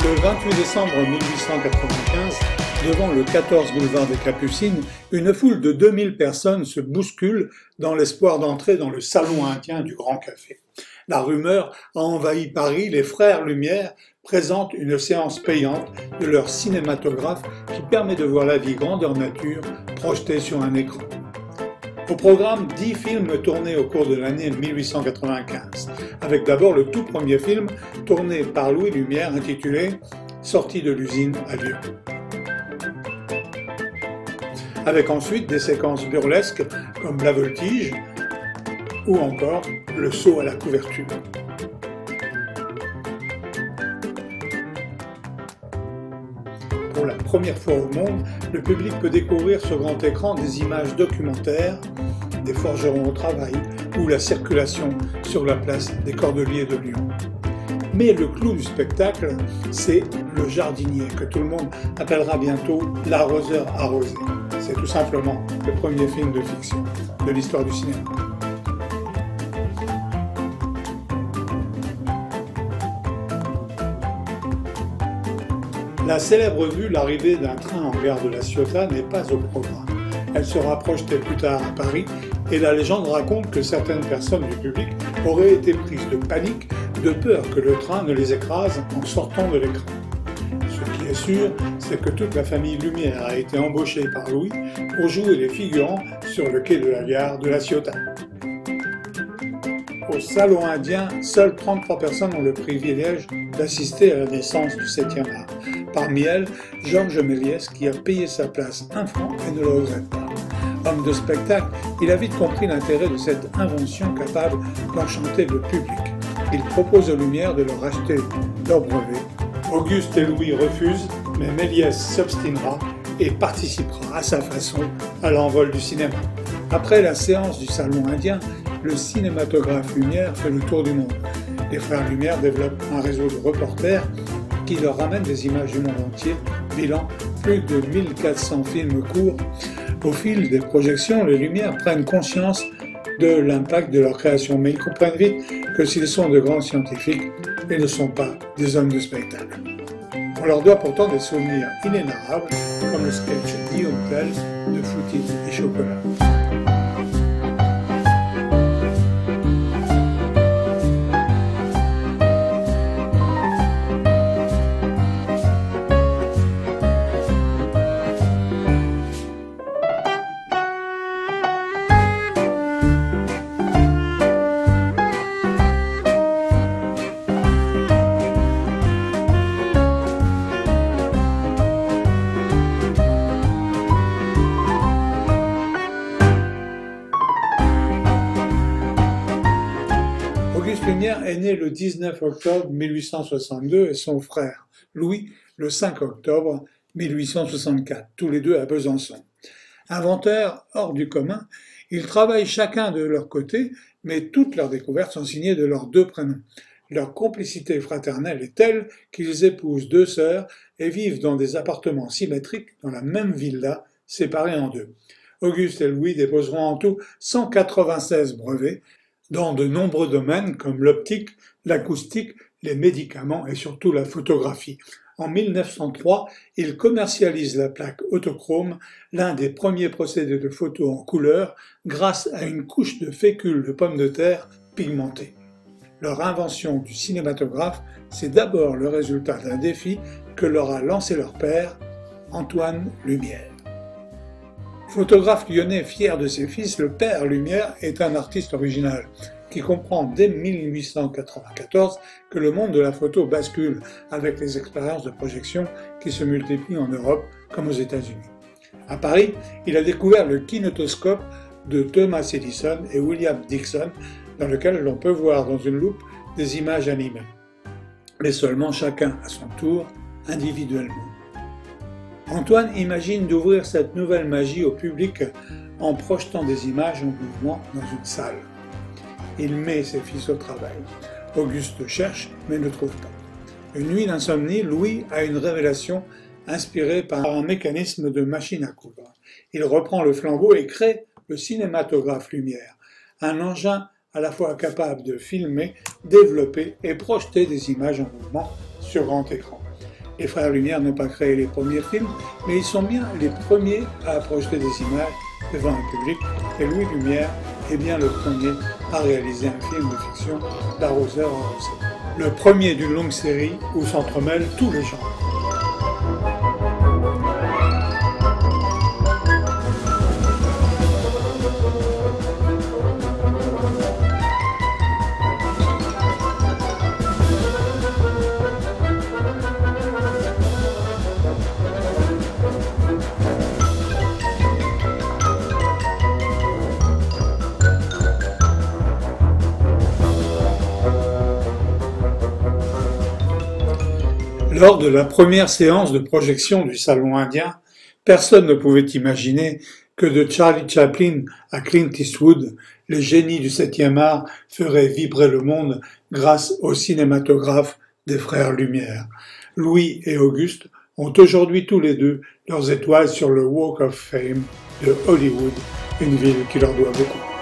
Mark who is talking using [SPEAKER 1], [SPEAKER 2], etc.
[SPEAKER 1] Le 28 décembre 1895, devant le 14 boulevard des Capucines, une foule de 2000 personnes se bouscule dans l'espoir d'entrer dans le salon indien du Grand Café. La rumeur a envahi Paris, les frères Lumière présentent une séance payante de leur cinématographe qui permet de voir la vie grandeur nature projetée sur un écran. Au programme, 10 films tournés au cours de l'année 1895, avec d'abord le tout premier film tourné par Louis Lumière intitulé « Sortie de l'usine à Lyon ». Avec ensuite des séquences burlesques comme La Voltige ou encore Le saut à la couverture. Pour la première fois au monde, le public peut découvrir sur grand écran des images documentaires, des forgerons au travail ou la circulation sur la place des Cordeliers de Lyon. Mais le clou du spectacle, c'est le jardinier, que tout le monde appellera bientôt l'arroseur arrosé. C'est tout simplement le premier film de fiction de l'histoire du cinéma. La célèbre vue, l'arrivée d'un train en gare de la Ciotat, n'est pas au programme. Elle sera projetée plus tard à Paris et la légende raconte que certaines personnes du public auraient été prises de panique, de peur que le train ne les écrase en sortant de l'écran. Ce qui est sûr, c'est que toute la famille Lumière a été embauchée par Louis pour jouer les figurants sur le quai de la gare de la Ciotat. Au Salon indien, seules 33 personnes ont le privilège d'assister à la naissance du 7e art. Parmi elles, Georges Méliès qui a payé sa place 1 franc et ne le regrette pas. Homme de spectacle, il a vite compris l'intérêt de cette invention capable d'enchanter le public. Il propose aux Lumières de leur acheter leur brevet. Auguste et Louis refusent, mais Méliès s'obstinera et participera à sa façon à l'envol du cinéma. Après la séance du Salon indien, le cinématographe Lumière fait le tour du monde. Les frères Lumière développent un réseau de reporters qui leur ramènent des images du monde entier, bilan plus de 1400 films courts. Au fil des projections, les Lumières prennent conscience de l'impact de leur création, mais ils comprennent vite que s'ils sont de grands scientifiques, ils ne sont pas des hommes de spectacle. On leur doit pourtant des souvenirs inénarrables, comme le sketch Guillaume Tell de Foutis et Chocolat. Auguste Lumière est né le 19 octobre 1862 et son frère, Louis, le 5 octobre 1864, tous les deux à Besançon. Inventeurs hors du commun, ils travaillent chacun de leur côté, mais toutes leurs découvertes sont signées de leurs 2 prénoms. Leur complicité fraternelle est telle qu'ils épousent 2 sœurs et vivent dans des appartements symétriques dans la même villa, séparés en 2. Auguste et Louis déposeront en tout 196 brevets, dans de nombreux domaines comme l'optique, l'acoustique, les médicaments et surtout la photographie. En 1903, ils commercialisent la plaque autochrome, l'un des premiers procédés de photo en couleur, grâce à une couche de fécule de pommes de terre pigmentée. Leur invention du cinématographe, c'est d'abord le résultat d'un défi que leur a lancé leur père, Antoine Lumière. Photographe lyonnais fier de ses fils, le père Lumière est un artiste original qui comprend dès 1894 que le monde de la photo bascule avec les expériences de projection qui se multiplient en Europe comme aux États-Unis. À Paris, il a découvert le kinétoscope de Thomas Edison et William Dickson, dans lequel l'on peut voir dans une loupe des images animées, mais seulement chacun à son tour, individuellement. Antoine imagine d'ouvrir cette nouvelle magie au public en projetant des images en mouvement dans une salle. Il met ses fils au travail. Auguste cherche, mais ne trouve pas. Une nuit d'insomnie, Louis a une révélation inspirée par un mécanisme de machine à coudre. Il reprend le flambeau et crée le cinématographe Lumière, un engin à la fois capable de filmer, développer et projeter des images en mouvement sur grand écran. Les frères Lumière n'ont pas créé les premiers films, mais ils sont bien les premiers à projeter des images devant un public, et Louis Lumière est bien le premier à réaliser un film de fiction d'arroseur arrosé. Le premier d'une longue série où s'entremêlent tous les genres. Lors de la première séance de projection du Salon indien, personne ne pouvait imaginer que de Charlie Chaplin à Clint Eastwood, les génies du 7e art feraient vibrer le monde grâce au cinématographe des frères Lumière. Louis et Auguste ont aujourd'hui tous les deux leurs étoiles sur le Walk of Fame de Hollywood, une ville qui leur doit beaucoup.